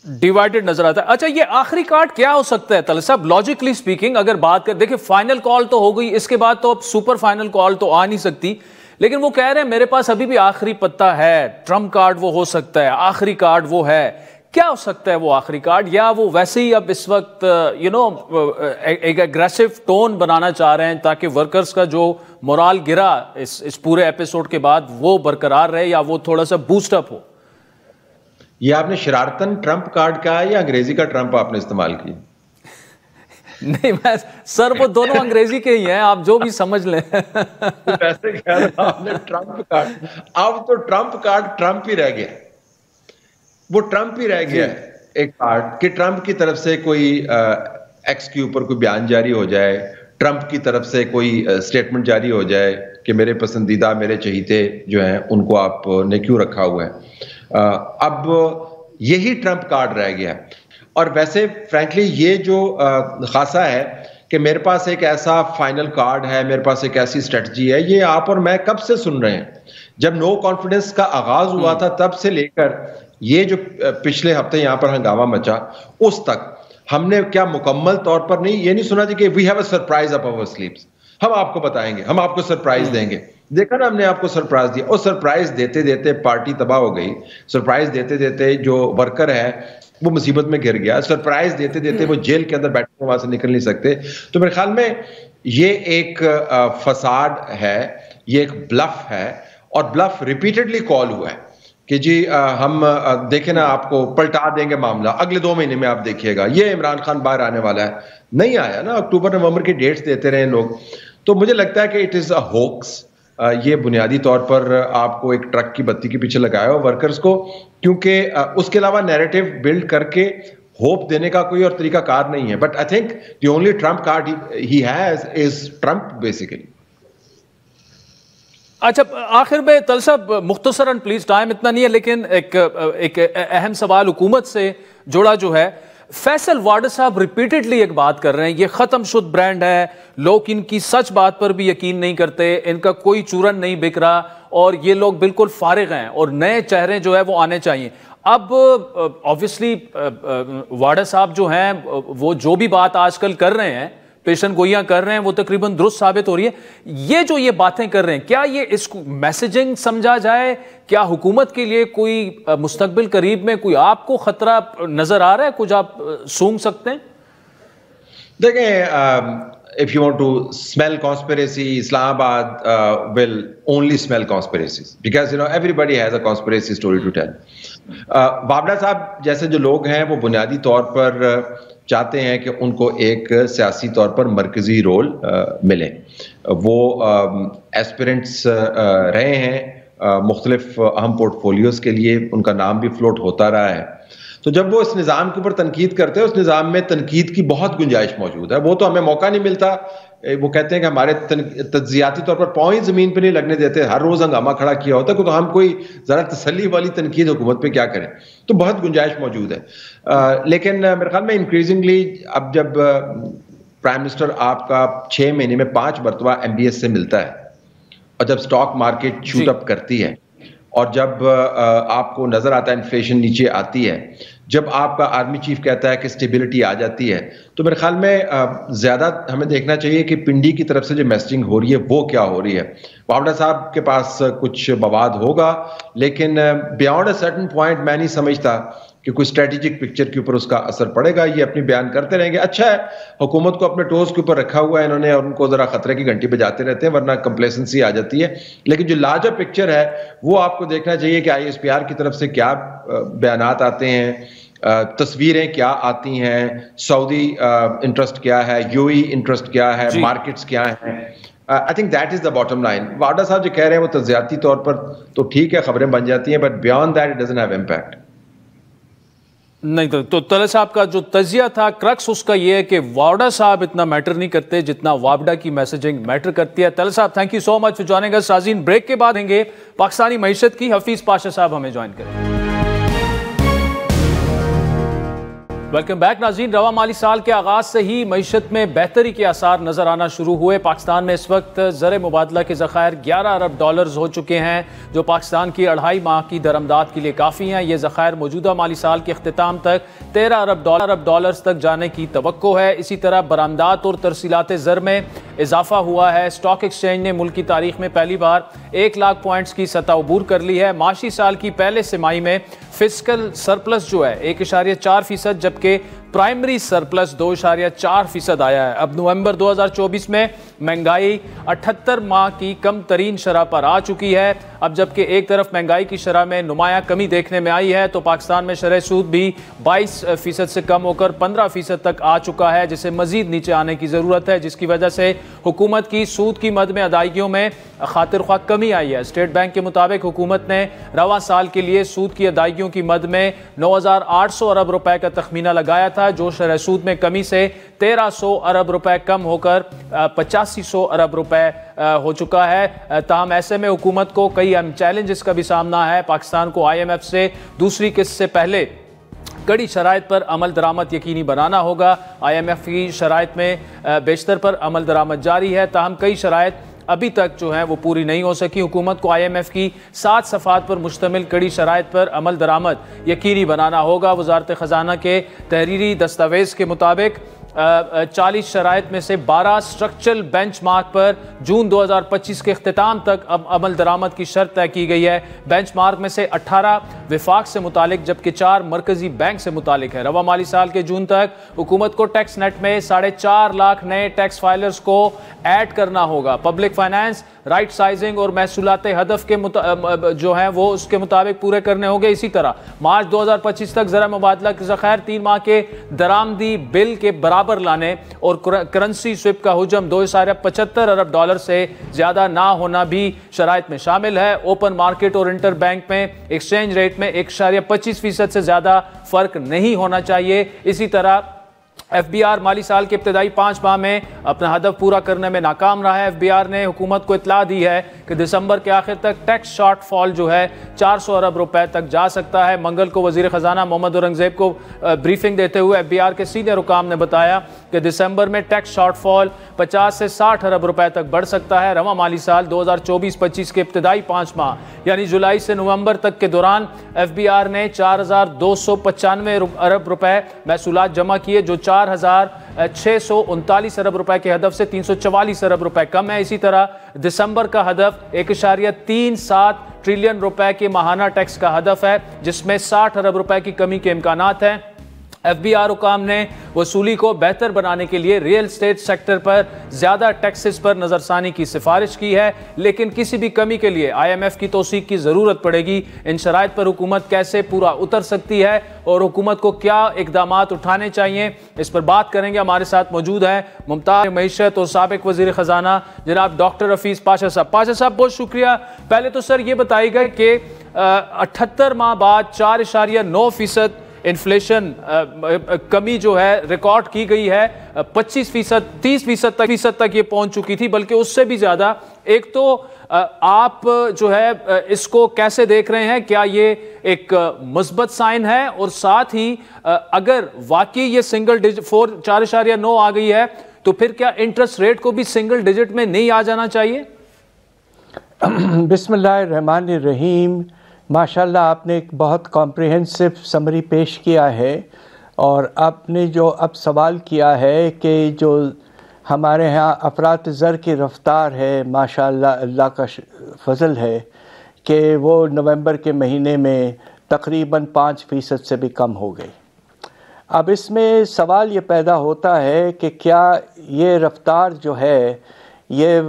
ڈیوائیڈڈ نظر آتا ہے. اچھا یہ آخری کارڈ کیا ہو سکتا ہے طلعت صاحب؟ لاجیکلی سپیکنگ اگر بات کریں، دیکھیں فائنل کال تو ہو گئی، اس کے بعد تو اب سپر فائنل کال تو آ نہیں سکتی، لیکن وہ کہہ رہے ہیں میرے پاس ابھی بھی آخری پتہ ہے، ٹرمپ کارڈ وہ ہو سکتا ہے، آخری کارڈ وہ ہے. کیا ہو سکتا ہے وہ آخری کارڈ؟ یا وہ ویسے ہی اب اس وقت ایک اگریسو ٹون بنانا چاہ رہے ہیں تاکہ ورکرز کا جو مورال گرا اس پورے ایپیسوڈ کے بعد وہ برقرار رہے یا وہ تھوڑا سا بوسٹ اپ ہو؟ یہ آپ نے شرارتن ٹرمپ کارڈ کا ہے یا انگریزی کا ٹرمپ آپ نے استعمال کی؟ نہیں میں سر وہ دونوں انگریزی کے ہی ہیں، آپ جو بھی سمجھ لیں. ویسے کہہ رہا آپ نے ٹرمپ کارڈ. اب تو ٹرمپ کارڈ ٹرمپ ہی رہ گیا، وہ ٹرمپ ہی رہ گیا ایک کارڈ کہ ٹرمپ کی طرف سے کوئی ایکس کے اوپر کوئی بیان جاری ہو جائے، ٹرمپ کی طرف سے کوئی سٹیٹمنٹ جاری ہو جائے کہ میرے پسندیدہ میرے چہیتے جو ہیں ان کو آپ نے کیوں رکھا ہوا ہے. اب یہی ٹرمپ کارڈ رہ گیا. اور ویسے فرینکلی یہ جو خاصہ ہے کہ میرے پاس ایک ایسا فائنل کارڈ ہے، میرے پاس ایک ایسی اسٹریٹجی ہے، یہ آپ اور میں کب سے سن رہے ہیں. جب نو کانفیڈنس کا آغاز ہوا تھا تب سے لے کر یہ جو پچھلے ہفتے یہاں پر ہنگامہ مچا اس تک ہم نے کیا مکمل طور پر نہیں یہ نہیں سنا جی کہ we have a surprise up our sleeves, ہم آپ کو بتائیں گے، ہم آپ کو سرپرائز دیں گے. دیکھا نا ہم نے آپ کو سرپرائز دیا، اور سرپرائز دیتے دیتے پارٹی تباہ ہو گئی. سرپرائز دیتے دیتے جو ورکر ہے وہ مصیبت میں گر گیا. سرپرائز دیتے دیتے وہ جیل کے اندر بیٹھے وہاں سے نکل نہیں سکتے. تو میرے خیال میں یہ ایک فساد ہے، یہ ایک بلف ہے، اور بلف ریپیٹڈلی کال ہوا ہے کہ جی ہم دیکھیں نا آپ کو پلٹا دیں گے معاملہ، اگلے 2 مہینے میں آپ دیکھیے گا یہ عمران خان باہر آنے والا ہے. نہیں آیا نا، اکتوبر نومبر کی ڈیٹس دیتے رہے لوگ. تو مجھے لگتا ہے کہ اٹ از اے ہوکس. یہ بنیادی طور پر آپ کو ایک ٹرک کی بتی کے پیچھے لگایا ہو ورکرز کو، کیونکہ اس کے علاوہ نیریٹو بلڈ کر کے ہوپ دینے کا کوئی اور طریقہ کار نہیں ہے. But I think the only Trump card he has is Trump basically. اچھا آخر میں طلعت صاحب مختصراً پلیز، ٹائم اتنا نہیں ہے لیکن ایک اہم سوال حکومت سے جڑا جو ہے، فیصل واڈر صاحب ریپیٹڈلی ایک بات کر رہے ہیں یہ ختم شد برانڈ ہے, لوگ ان کی سچ بات پر بھی یقین نہیں کرتے, ان کا کوئی چورن نہیں بک رہا اور یہ لوگ بالکل فارغ ہیں اور نئے چہرے جو ہے وہ آنے چاہیے. اب آبویسلی واڈر صاحب جو ہیں وہ جو بھی بات آج کل کر رہے ہیں, پیشن گوئیاں کر رہے ہیں, وہ تقریباً درست ثابت ہو رہی ہے. یہ جو یہ باتیں کر رہے ہیں, کیا یہ اس کو میسیجنگ سمجھا جائے؟ کیا حکومت کے لیے کوئی مستقبل قریب میں کوئی آپ کو خطرہ نظر آ رہا ہے, کچھ آپ سونگ سکتے ہیں؟ دیکھیں, if you want to smell conspiracy, Islamabad will only smell conspiracies because everybody has a conspiracy story to tell. وابڈا صاحب جیسے جو لوگ ہیں وہ بنیادی طور پر چاہتے ہیں کہ ان کو ایک سیاسی طور پر مرکزی رول ملے. وہ ایسپیرنٹس رہے ہیں مختلف اہم پورٹ فولیوز کے لیے, ان کا نام بھی فلوٹ ہوتا رہا ہے. تو جب وہ اس نظام کے اوپر تنقید کرتے ہیں, اس نظام میں تنقید کی بہت گنجائش موجود ہے. وہ تو ہمیں موقع نہیں ملتا, وہ کہتے ہیں کہ ہمارے تجزیاتی طور پر پاؤں زمین پہ نہیں لگنے دیتے, ہر روز ہنگامہ کھڑا کیا ہوتا ہے, تو ہم کوئی ذرا تسلی والی تنقید حکومت پہ کیا کریں. تو بہت گنجائش موجود ہے. لیکن میرے خیال میں انکریزنگلی اب جب پرائم منسٹر آپ کا 6 مہینے میں 5 مرتبہ MBS سے ملتا ہے, اور جب سٹاک مارکیٹ شوٹ اپ کرتی ہے, اور جب آپ کو نظر آتا ہے انفلیشن نیچے آتی ہے, جب آپ کا آرمی چیف کہتا ہے کہ اسٹیبلٹی آ جاتی ہے, تو میرے خیال میں زیادہ ہمیں دیکھنا چاہیے کہ پنڈی کی طرف سے جو میسجنگ ہو رہی ہے وہ کیا ہو رہی ہے. واوڈا صاحب کے پاس کچھ مواد ہوگا, لیکن بیانڈ اے سرٹن پوائنٹ میں نہیں سمجھتا کہ کوئی اسٹریٹجک پکچر کے اوپر اس کا اثر پڑے گا. یہ اپنی بیان کرتے رہیں گے. اچھا ہے, حکومت کو اپنے ٹوز کے اوپر رکھا ہوا ہے انہوں نے, اور ان کو ذرا خطرے کی گھنٹی بجاتے رہتے ہیں, ورنہ کمپلیسنسی آ جاتی ہے. لیکن جو لارجر پکچر ہے وہ آپ کو دیکھنا چاہیے کہ ISPR کی طرف سے کیا بیانات آتے ہیں, تصویریں کیا آتی ہیں, سعودی انٹرسٹ کیا ہے, UAE انٹرسٹ کیا ہے, مارکیٹس کیا ہیں. I think that is the bottom line. واڈا صاحب جو کہہ رہے ہیں وہ تجزیاتی طور پر تو ٹھیک ہے, خبریں بن جاتی ہیں, but beyond that it doesn't have impact. نہیں تو طلعت صاحب کا جو تجزیہ تھا کرکس اس کا یہ ہے کہ واوڈا صاحب اتنا میٹر نہیں کرتے جتنا واوڈا کی میسیجنگ میٹر کرتی ہے. طلعت صاحب thank you so much for joining us. ناظرین بریک کے بعد دیں گے پاکستانی معیشت کی, حفیظ پاشا صاحب ہمیں جوائن کریں. ویلکم بیک ناظرین. رواں مالی سال کے آغاز سے ہی معیشت میں بہتری کے آثار نظر آنا شروع ہوئے. پاکستان میں اس وقت زر مبادلہ کے ذخائر $11 ارب ہو چکے ہیں, جو پاکستان کی 2.5 ماہ کی درآمدات کے لیے کافی ہیں. یہ ذخائر موجودہ مالی سال کے اختتام تک $13 ارب تک جانے کی توقع ہے. اسی طرح برآمدات اور ترسیلات زر میں اضافہ ہوا ہے. اسٹاک ایکسچینج نے ملک کی تاریخ میں پہلی بار 1 لاکھ پوائنٹس کی سطح عبور کر لی ہے. معاشی سال کی پہلے سمائی میں فسکل سرپلس جو ہے 1.4%, جبکہ پرائمری سرپلس 2.4% آیا ہے. اب نومبر 2024 میں مہنگائی 78 ماہ کی کم ترین شرح پر آ چکی ہے. اب جبکہ ایک طرف مہنگائی کی شرح میں نمایاں کمی دیکھنے میں آئی ہے, تو پاکستان میں شرح سود بھی 22% سے کم ہو کر 15% تک آ چکا ہے, جسے مزید نیچے آنے کی ضرورت ہے, جس کی وجہ سے حکومت کی سود کی مد میں ادائیگیوں میں خاطر خواہ کمی آئی ہے. اسٹیٹ بینک کے مطابق حکومت نے رواں سال کے لیے سود کی ادائیگیوں کی مد میں 9,800 ارب روپے کا تخمینہ لگایا تھا, جو شرح سود میں کمی سے 1,300 ارب روپے کم ہو کر 8,500 ارب روپے ہو چکا ہے. تاہم ایسے میں حکومت کو کئی اہم چیلنجز کا بھی سامنا ہے. پاکستان کو IMF سے دوسری قسط سے پہلے کڑی شرائط پر عمل درآمد یقینی بنانا ہوگا. IMF کی شرائط میں بیشتر پر عمل درآمد جاری ہے, تاہم کئی شرائط ابھی تک جو ہیں وہ پوری نہیں ہو سکی. حکومت کو IMF کی 7 صفحات پر مشتمل کڑی شرائط پر عمل درآمد یقینی بنانا ہوگا. وزارت خزانہ کے تحریری دستاویز کے مطابق 40 شرائط میں سے 12 سٹرکچرل بینچ مارک پر جون 2025 کے اختتام تک اب عمل درآمد کی شرط طے کی گئی ہے. بینچ مارک میں سے 18 وفاق سے متعلق جبکہ 4 مرکزی بینک سے متعلق ہے. رواں مالی سال کے جون تک حکومت کو ٹیکس نیٹ میں 4.5 لاکھ نئے ٹیکس فائلرز کو ایڈ کرنا ہوگا. پبلک فائنانس رائٹ سائزنگ اور محصولات ہدف کے جو ہیں وہ اس کے مطابق پورے کرنے ہوں گے. اسی طرح مارچ 2025 تک زر مبادلہ کے ذخائر 3 ماہ کے درآمدی بل کے برابر لانے اور کرنسی سویپ کا حجم $2.75 ارب سے زیادہ نہ ہونا بھی شرائط میں شامل ہے. اوپن مارکیٹ اور انٹر بینک میں ایکسچینج ریٹ میں 1.25% سے زیادہ فرق نہیں ہونا چاہیے. اسی طرح ایف بی آر مالی سال کے ابتدائی 5 ماہ میں اپنا ہدف پورا کرنے میں ناکام رہا ہے۔ ایف بی آر نے حکومت کو اطلاع دی ہے کہ دسمبر کے آخر تک ٹیکس شارٹ فال جو ہے 400 ارب روپے تک جا سکتا ہے۔ منگل کو وزیر خزانہ محمد اورنگزیب کو بریفنگ دیتے ہوئے ایف بی آر کے سینئر حکام نے بتایا کہ دسمبر میں ٹیکس شارٹ فال 50 سے 60 ارب روپے تک بڑھ سکتا ہے۔ رواں مالی سال 2024-25 کے ابتدائی 5 ماہ یعنی جولائی سے نومبر تک کے دوران ایف بی آر نے 4295 ارب روپے محصولات جمع کیے، جو 4639 ارب روپے کے ہدف سے 344 ارب روپے کم ہے۔ اسی طرح دسمبر کا ہدف 1.37 ٹریلین روپے کے ماہانہ ٹیکس کا ہدف ہے، جس میں 60 ارب روپے کی کمی کے امکانات ہیں۔ ایف بی آر حکام نے وصولی کو بہتر بنانے کے لیے ریئل اسٹیٹ سیکٹر پر زیادہ ٹیکسز پر نظر ثانی کی سفارش کی ہے، لیکن کسی بھی کمی کے لیے آئی ایم ایف کی توثیق کی ضرورت پڑے گی۔ ان شرائط پر حکومت کیسے پورا اتر سکتی ہے اور حکومت کو کیا اقدامات اٹھانے چاہیے، اس پر بات کریں گے۔ ہمارے ساتھ موجود ہیں ممتاز معیشت اور سابق وزیر خزانہ جناب ڈاکٹر حفیظ پاشا صاحب۔ پاشا صاحب بہت شکریہ۔ پہلے تو سر یہ بتائیے گا کہ 78 ماہ بعد 4.9% انفلیشن کمی جو ہے ریکارڈ کی گئی ہے، 25%، 30% تک یہ پہنچ چکی تھی، بلکہ اس سے بھی زیادہ۔ ایک تو آپ جو ہے اس کو کیسے دیکھ رہے ہیں؟ کیا یہ ایک مثبت سائن ہے؟ اور ساتھ ہی اگر واقعی یہ سنگل ڈیجٹ 4.9 آ گئی ہے تو پھر کیا انٹرسٹ ریٹ کو بھی سنگل ڈیجٹ میں نہیں آ جانا چاہیے؟ بسم اللہ الرحمن الرحیم۔ ماشاءاللہ آپ نے ایک بہت کمپریہنسو سمری پیش کیا ہے، اور آپ نے جو اب سوال کیا ہے کہ جو ہمارے ہاں افراط زر کی رفتار ہے، ماشاءاللہ اللہ کا فضل ہے کہ وہ نومبر کے مہینے میں تقریباً 5% سے بھی کم ہو گئی۔ اب اس میں سوال یہ پیدا ہوتا ہے کہ کیا یہ رفتار جو ہے یہ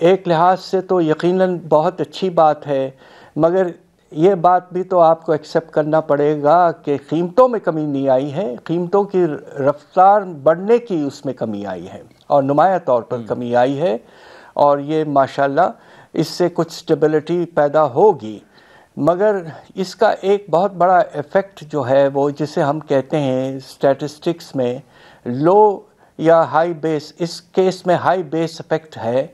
ایک لحاظ سے تو یقیناً بہت اچھی بات ہے، مگر یہ بات بھی تو آپ کو ایکسیپٹ کرنا پڑے گا کہ قیمتوں میں کمی نہیں آئی ہے، قیمتوں کی رفتار بڑھنے کی اس میں کمی آئی ہے اور نمایاں طور پر کمی آئی ہے، اور یہ ماشاءاللہ اس سے کچھ سٹیبلٹی پیدا ہوگی۔ مگر اس کا ایک بہت بڑا ایفیکٹ جو ہے وہ جسے ہم کہتے ہیں اسٹیٹسٹکس میں لو یا ہائی بیس، اس کیس میں ہائی بیس ایفیکٹ ہے،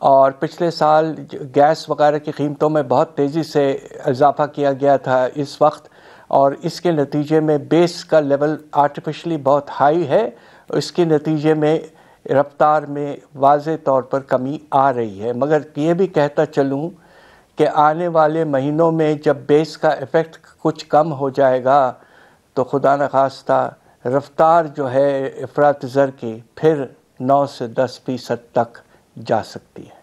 اور پچھلے سال گیس وغیرہ کی قیمتوں میں بہت تیزی سے اضافہ کیا گیا تھا اس وقت، اور اس کے نتیجے میں بیس کا لیول آرٹیفیشلی بہت ہائی ہے، اس کے نتیجے میں رفتار میں واضح طور پر کمی آ رہی ہے۔ مگر یہ بھی کہتا چلوں کہ آنے والے مہینوں میں جب بیس کا ایفیکٹ کچھ کم ہو جائے گا تو خدا نخواستہ رفتار جو ہے افراط زر کی پھر 9 سے 10% تک جا سکتی ہے۔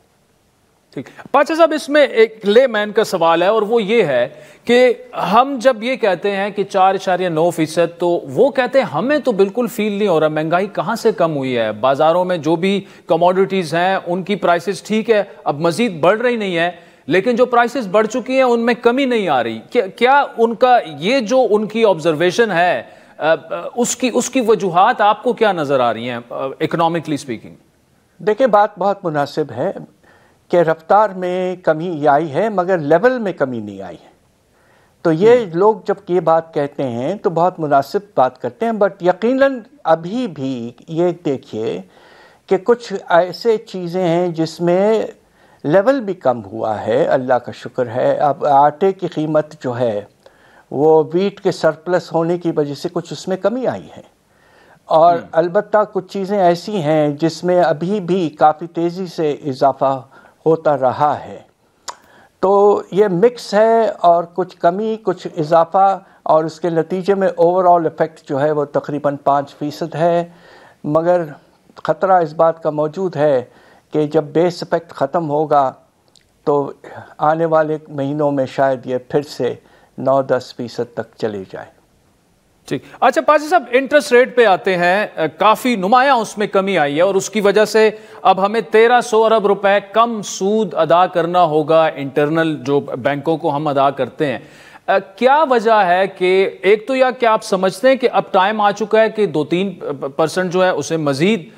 ٹھیک، پاچا صاحب اس میں ایک لے مین کا سوال ہے، اور وہ یہ ہے کہ ہم جب یہ کہتے ہیں کہ 4.9%، تو وہ کہتے ہیں ہمیں تو بالکل فیل نہیں ہو رہا، مہنگائی کہاں سے کم ہوئی ہے، بازاروں میں جو بھی کموڈیٹیز ہیں ان کی پرائسز ٹھیک ہے، اب مزید بڑھ رہی نہیں ہے، لیکن جو پرائسز بڑھ چکی ہیں ان میں کمی نہیں آ رہی۔ کیا ان کا یہ جو ان کی آبزرویشن ہے اس کی وجوہات آپ کو کیا نظر آ رہی ہیں اکنامکلی اسپیکنگ؟ دیکھیں بات بہت مناسب ہے کہ رفتار میں کمی آئی ہے مگر لیول میں کمی نہیں آئی ہے، تو یہ لوگ جب یہ بات کہتے ہیں تو بہت مناسب بات کرتے ہیں، بٹ یقیناً ابھی بھی یہ دیکھیے کہ کچھ ایسے چیزیں ہیں جس میں لیول بھی کم ہوا ہے، اللہ کا شکر ہے۔ اب آٹے کی قیمت جو ہے وہ ویٹ کے سرپلس ہونے کی وجہ سے کچھ اس میں کمی آئی ہے، اور البتہ کچھ چیزیں ایسی ہیں جس میں ابھی بھی کافی تیزی سے اضافہ ہوتا رہا ہے، تو یہ مکس ہے، اور کچھ کمی کچھ اضافہ، اور اس کے نتیجے میں اوور آل ایفیکٹ جو ہے وہ تقریباً 5% ہے۔ مگر خطرہ اس بات کا موجود ہے کہ جب بیس ایفیکٹ ختم ہوگا تو آنے والے مہینوں میں شاید یہ پھر سے 9-10% تک چلے جائے۔ ٹھیک، اچھا پاچا صاحب انٹرسٹ ریٹ پہ آتے ہیں، کافی نمایاں اس میں کمی آئی ہے، اور اس کی وجہ سے اب ہمیں 1300 ارب روپے کم سود ادا کرنا ہوگا، انٹرنل جو بینکوں کو ہم ادا کرتے ہیں۔ کیا وجہ ہے کہ ایک تو یا کیا آپ سمجھتے ہیں کہ اب ٹائم آ چکا ہے کہ 2-3% جو ہے اسے مزید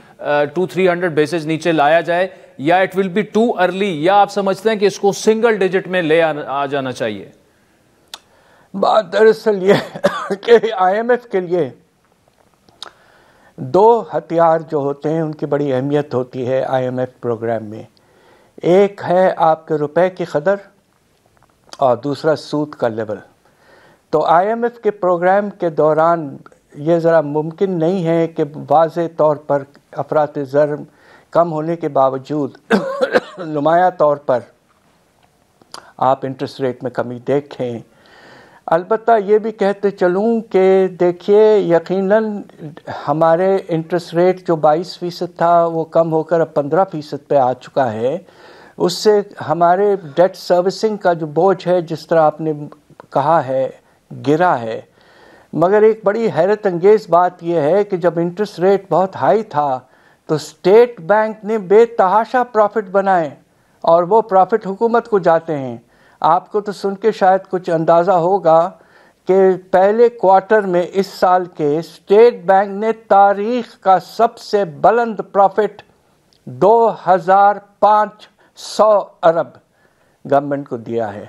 200-300 بیسز نیچے لایا جائے، یا it will be too early, یا آپ سمجھتے ہیں کہ اس کو سنگل ڈیجٹ میں لے آ جانا چاہیے؟ بات دراصل یہ کہ آئی ایم ایف کے لیے دو ہتھیار جو ہوتے ہیں ان کی بڑی اہمیت ہوتی ہے IMF پروگرام میں. ایک ہے آپ کے روپے کی قدر اور دوسرا سود کا لیول. تو IMF کے پروگرام کے دوران یہ ذرا ممکن نہیں ہے کہ واضح طور پر افراط زر کم ہونے کے باوجود نمایاں طور پر آپ انٹرسٹ ریٹ میں کمی دیکھیں. البتہ یہ بھی کہتے چلوں کہ دیکھیے یقیناً ہمارے انٹرسٹ ریٹ جو 22% تھا وہ کم ہو کر اب 15% پہ آ چکا ہے. اس سے ہمارے ڈیٹ سروسنگ کا جو بوجھ ہے جس طرح آپ نے کہا ہے گرا ہے. مگر ایک بڑی حیرت انگیز بات یہ ہے کہ جب انٹرسٹ ریٹ بہت ہائی تھا تو اسٹیٹ بینک نے بے تحاشا پروفٹ بنائے اور وہ پروفٹ حکومت کو جاتے ہیں. آپ کو تو سن کے شاید کچھ اندازہ ہوگا کہ پہلے کوارٹر میں اس سال کے اسٹیٹ بینک نے تاریخ کا سب سے بلند پروفٹ 2500 ارب گورنمنٹ کو دیا ہے.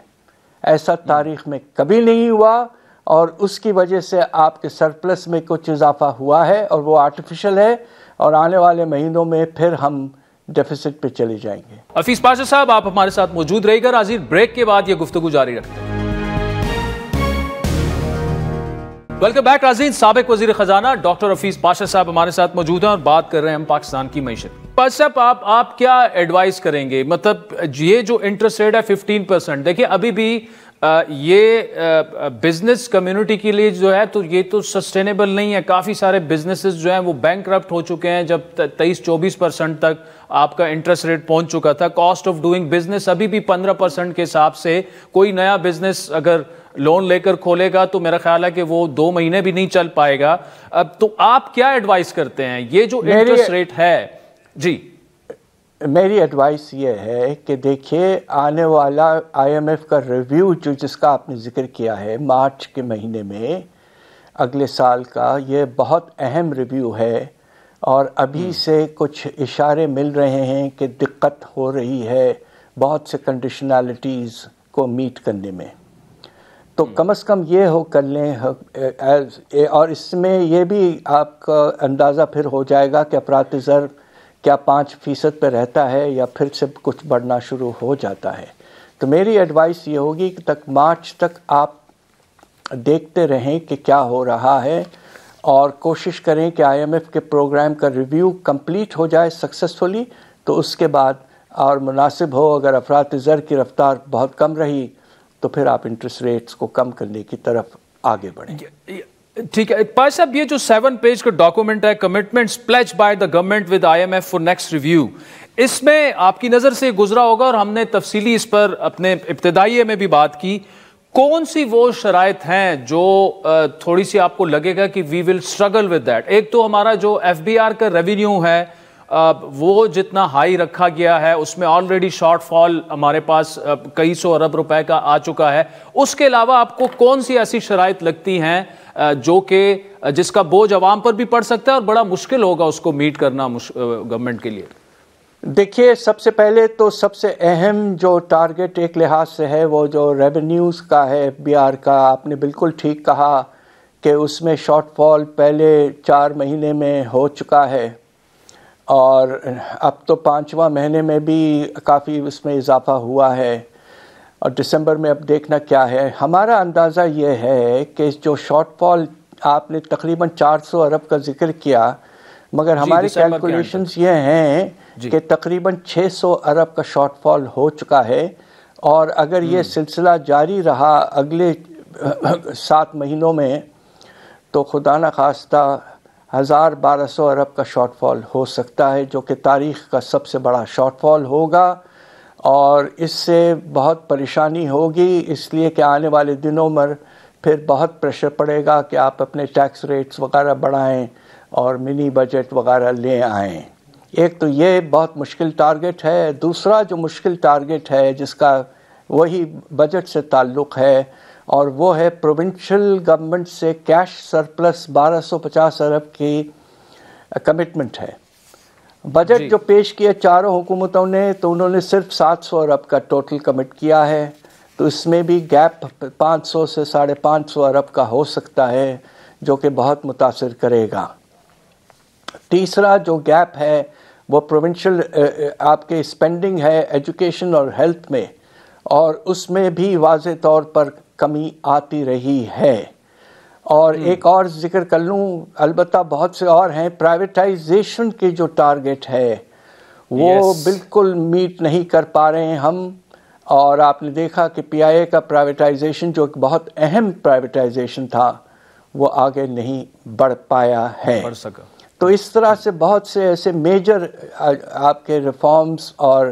ایسا تاریخ میں کبھی نہیں ہوا اور اس کی وجہ سے آپ کے سرپلس میں کچھ اضافہ ہوا ہے اور وہ آرٹیفیشل ہے اور آنے والے مہینوں میں پھر ہم ڈیفیسٹ پہ چلے جائیں گے. حفیظ پاشا صاحب آپ ہمارے ساتھ موجود رہے گا. ناظرین بریک کے بعد یہ گفتگو جاری رکھتے ہیں. ویلکم بیک ناظرین. سابق وزیر خزانہ ڈاکٹر حفیظ پاشا صاحب ہمارے ساتھ موجود ہیں اور بات کر رہے ہیں ہم پاکستان کی معیشت. پاشا صاحب آپ کیا ایڈوائز کریں گے؟ مطلب یہ جو انٹرسٹ ریٹ ہے 15%، دیکھیں ابھی بھی یہ بزنس کمیونٹی کے لیے جو ہے تو یہ تو سسٹینیبل نہیں ہے. کافی سارے بزنسز جو ہیں وہ بینکرپٹ ہو چکے ہیں جب 23-24% تک آپ کا انٹرسٹ ریٹ پہنچ چکا تھا. کاسٹ آف ڈوئنگ بزنس ابھی بھی 15% کے حساب سے کوئی نیا بزنس اگر لون لے کر کھولے گا تو میرا خیال ہے کہ وہ 2 مہینے بھی نہیں چل پائے گا. اب تو آپ کیا ایڈوائز کرتے ہیں یہ جو انٹرسٹ ریٹ ہے؟ جی میری ایڈوائس یہ ہے کہ دیکھیے آنے والا IMF کا ریویو جس کا آپ نے ذکر کیا ہے مارچ کے مہینے میں اگلے سال کا، یہ بہت اہم ریویو ہے اور ابھی سے کچھ اشارے مل رہے ہیں کہ دقت ہو رہی ہے بہت سے کنڈیشنالٹیز کو میٹ کرنے میں. تو کم از کم یہ ہو کر لیں اور اس میں یہ بھی آپ کا اندازہ پھر ہو جائے گا کہ افراط زر کیا 5% پہ رہتا ہے یا پھر سے کچھ بڑھنا شروع ہو جاتا ہے. تو میری ایڈوائس یہ ہوگی کہ تک مارچ تک آپ دیکھتے رہیں کہ کیا ہو رہا ہے اور کوشش کریں کہ IMF کے پروگرام کا ریویو کمپلیٹ ہو جائے سکسیسفلی. تو اس کے بعد اور مناسب ہو اگر افراط زر کی رفتار بہت کم رہی تو پھر آپ انٹرسٹ ریٹس کو کم کرنے کی طرف آگے بڑھیں. ٹھیک ہے پاش صاحب، یہ جو 7 پیج کا ڈاکومنٹ ہے commitments pledge by the government with IMF for next review, اس میں آپ کی نظر سے گزرا ہوگا اور ہم نے تفصیلی اس پر اپنے ابتدائیے میں بھی بات کی. کون سی وہ شرائط ہیں جو تھوڑی سی آپ کو لگے گا کہ وی ول اسٹرگل ود دیٹ؟ ایک تو ہمارا جو FBR کا ریونیو ہے وہ جتنا ہائی رکھا گیا ہے اس میں آلریڈی شارٹ فال ہمارے پاس کئی سو ارب روپے کا آ چکا ہے. اس کے علاوہ آپ کو کون سی ایسی شرائط لگتی ہیں جو کہ جس کا بوجھ عوام پر بھی پڑ سکتا ہے اور بڑا مشکل ہوگا اس کو میٹ کرنا گورنمنٹ کے لیے؟ دیکھیے سب سے پہلے تو سب سے اہم جو ٹارگٹ ایک لحاظ سے ہے وہ جو ریونیوز کا ہے FBR کا. آپ نے بالکل ٹھیک کہا کہ اس میں شارٹ فال پہلے 4 مہینے میں ہو چکا ہے اور اب تو 5واں مہینے میں بھی کافی اس میں اضافہ ہوا ہے اور دسمبر میں اب دیکھنا کیا ہے. ہمارا اندازہ یہ ہے کہ جو شارٹ فال آپ نے تقریباً 400 ارب کا ذکر کیا مگر ہماری کیلکولیشنز یہ ہیں کہ تقریباً 600 ارب کا شارٹ فال ہو چکا ہے اور اگر یہ سلسلہ جاری رہا اگلے 7 مہینوں میں تو خدا نخواستہ 1200 ارب کا شارٹ فال ہو سکتا ہے جو کہ تاریخ کا سب سے بڑا شارٹ فال ہوگا اور اس سے بہت پریشانی ہوگی اس لیے کہ آنے والے دنوں میں پھر بہت پریشر پڑے گا کہ آپ اپنے ٹیکس ریٹس وغیرہ بڑھائیں اور منی بجٹ وغیرہ لے آئیں. ایک تو یہ بہت مشکل ٹارگٹ ہے. دوسرا جو مشکل ٹارگٹ ہے جس کا وہی بجٹ سے تعلق ہے اور وہ ہے پروونشل گورنمنٹ سے کیش سرپلس 1250 ارب کی کمٹمنٹ ہے. بجٹ جو پیش کیا چاروں حکومتوں نے تو انہوں نے صرف 700 ارب کا ٹوٹل کمٹ کیا ہے تو اس میں بھی گیپ 500 سے 550 ارب کا ہو سکتا ہے جو کہ بہت متاثر کرے گا. تیسرا جو گیپ ہے وہ پروونشل آپ کے اسپینڈنگ ہے ایجوکیشن اور ہیلتھ میں، اور اس میں بھی واضح طور پر کمی آتی رہی ہے. اور ایک اور ذکر کر لوں، البتہ بہت سے اور ہیں، پرائیویٹائزیشن کے جو ٹارگٹ ہے وہ بالکل میٹ نہیں کر پا رہے ہیں ہم. اور آپ نے دیکھا کہ پی آئی اے کا پرائیویٹائزیشن جو ایک بہت اہم پرائیویٹائزیشن تھا وہ آگے نہیں بڑھ پایا ہے. تو اس طرح سے بہت سے ایسے میجر آپ کے ریفارمز اور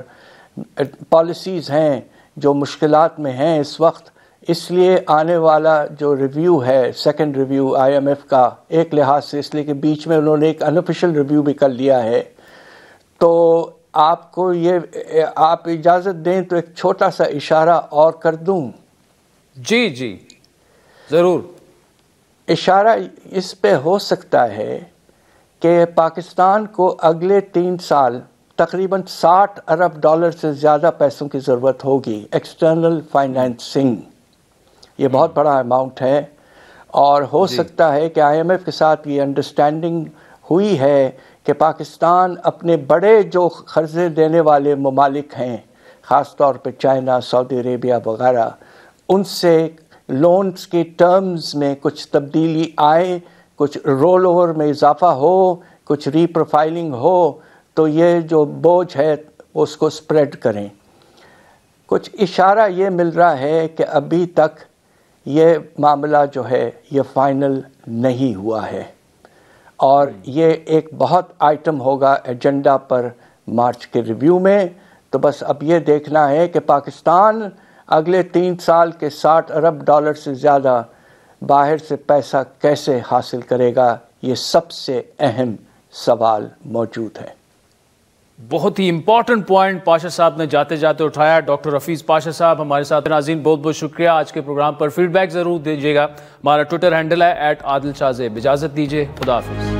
پالیسیز ہیں جو مشکلات میں ہیں اس وقت. اس لیے آنے والا جو ریویو ہے، سیکنڈ ریویو آئی ایم ایف کا، ایک لحاظ سے اس لیے کہ بیچ میں انہوں نے ایک انآفیشیل ریویو بھی کر لیا ہے، تو آپ کو یہ آپ اجازت دیں تو ایک چھوٹا سا اشارہ اور کر دوں. جی جی ضرور. اشارہ اس پہ ہو سکتا ہے کہ پاکستان کو اگلے 3 سال تقریباً $60 ارب سے زیادہ پیسوں کی ضرورت ہوگی، ایکسٹرنل فائنینسنگ. یہ بہت بڑا اماؤنٹ ہے، اور ہو سکتا ہے کہ آئی ایم ایف کے ساتھ یہ انڈرسٹینڈنگ ہوئی ہے کہ پاکستان اپنے بڑے جو قرضے دینے والے ممالک ہیں، خاص طور پہ چائنا، سعودی عربیہ وغیرہ، ان سے لونز کے ٹرمز میں کچھ تبدیلی آئے، کچھ رول اوور میں اضافہ ہو، کچھ ری پروفائلنگ ہو، تو یہ جو بوجھ ہے اس کو سپریڈ کریں. کچھ اشارہ یہ مل رہا ہے کہ ابھی تک یہ معاملہ جو ہے یہ فائنل نہیں ہوا ہے، اور یہ ایک بہت آئٹم ہوگا ایجنڈا پر مارچ کے ریویو میں. تو بس اب یہ دیکھنا ہے کہ پاکستان اگلے 3 سال کے $60 ارب سے زیادہ باہر سے پیسہ کیسے حاصل کرے گا، یہ سب سے اہم سوال موجود ہے. بہت ہی امپورٹنٹ پوائنٹ پاشا صاحب نے جاتے جاتے اٹھایا. ڈاکٹر حفیظ پاشا صاحب ہمارے ساتھ. ناظرین بہت بہت شکریہ. آج کے پروگرام پر فیڈ بیک ضرور دیجیے گا. ہمارا ٹویٹر ہینڈل ہے @عادل شاہ زیب. اجازت دیجیے، خدا حافظ.